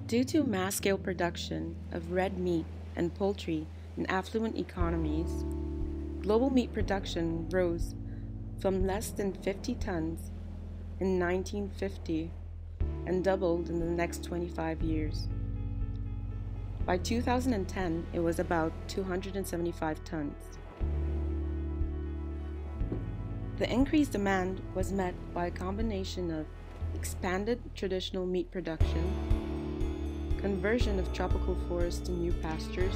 Due to mass-scale production of red meat and poultry in affluent economies, global meat production rose from less than 50 tons in 1950 and doubled in the next 25 years. By 2010, it was about 275 tons. The increased demand was met by a combination of expanded traditional meat production, conversion of tropical forests to new pastures,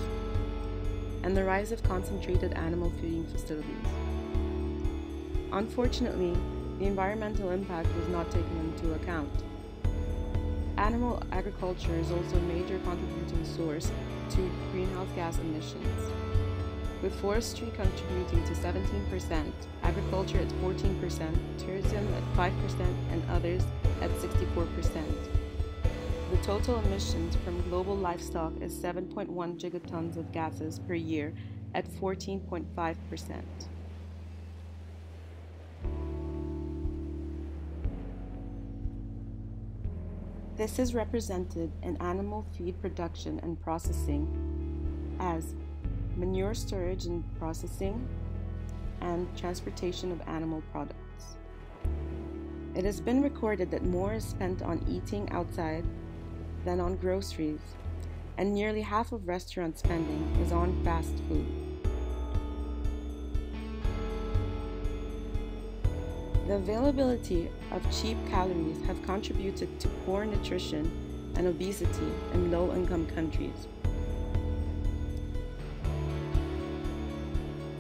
and the rise of concentrated animal feeding facilities. Unfortunately, the environmental impact was not taken into account. Animal agriculture is also a major contributing source to greenhouse gas emissions, with forestry contributing to 17%, agriculture at 14%, tourism at 5%, and others at 64%. The total emissions from global livestock is 7.1 gigatons of gases per year at 14.5%. This is represented in animal feed production and processing as manure storage and processing, and transportation of animal products. It has been recorded that more is spent on eating outside than on groceries, and nearly half of restaurant spending is on fast food. The availability of cheap calories have contributed to poor nutrition and obesity in low-income countries.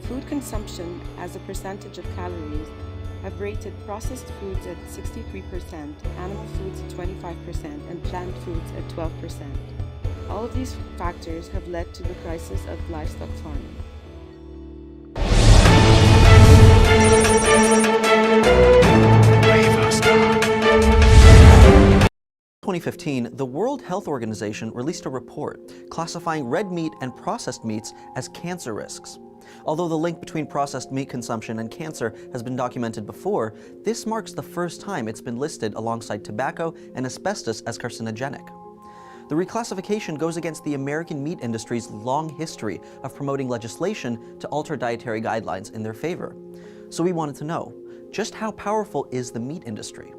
Food consumption as a percentage of calories have rated processed foods at 63%, animal foods at 25%, and plant foods at 12%. All of these factors have led to the crisis of livestock farming. 2015, the World Health Organization released a report classifying red meat and processed meats as cancer risks. Although the link between processed meat consumption and cancer has been documented before, this marks the first time it's been listed alongside tobacco and asbestos as carcinogenic. The reclassification goes against the American meat industry's long history of promoting legislation to alter dietary guidelines in their favor. So we wanted to know, just how powerful is the meat industry?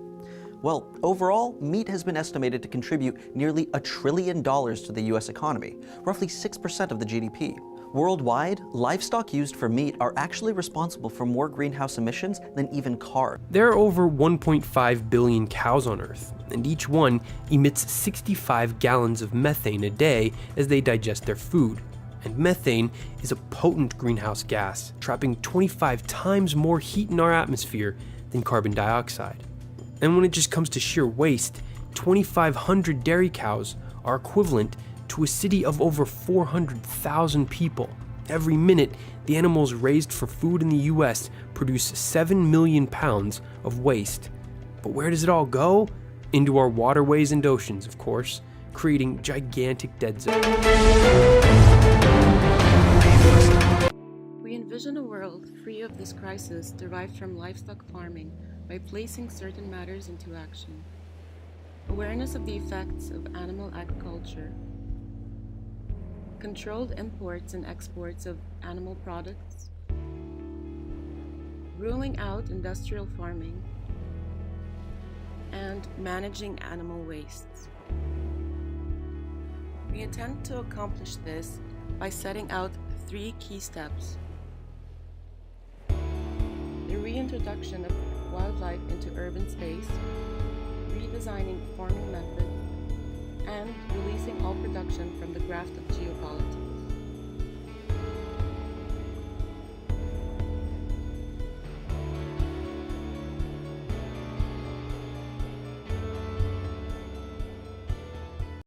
Well, overall, meat has been estimated to contribute nearly $1 trillion to the US economy, roughly 6% of the GDP. Worldwide, livestock used for meat are actually responsible for more greenhouse emissions than even cars. There are over 1.5 billion cows on Earth, and each one emits 65 gallons of methane a day as they digest their food. And methane is a potent greenhouse gas, trapping 25 times more heat in our atmosphere than carbon dioxide. And when it just comes to sheer waste, 2,500 dairy cows are equivalent to a city of over 400,000 people. Every minute, the animals raised for food in the US produce 7 million pounds of waste. But where does it all go? Into our waterways and oceans, of course, creating gigantic dead zones. We envision a world free of this crisis derived from livestock farming by placing certain matters into action. Awareness of the effects of animal agriculture, controlled imports and exports of animal products, ruling out industrial farming, and managing animal wastes. We intend to accomplish this by setting out 3 key steps: the reintroduction of wildlife into urban space, redesigning farming methods, and releasing all production from the graft of geopolitics.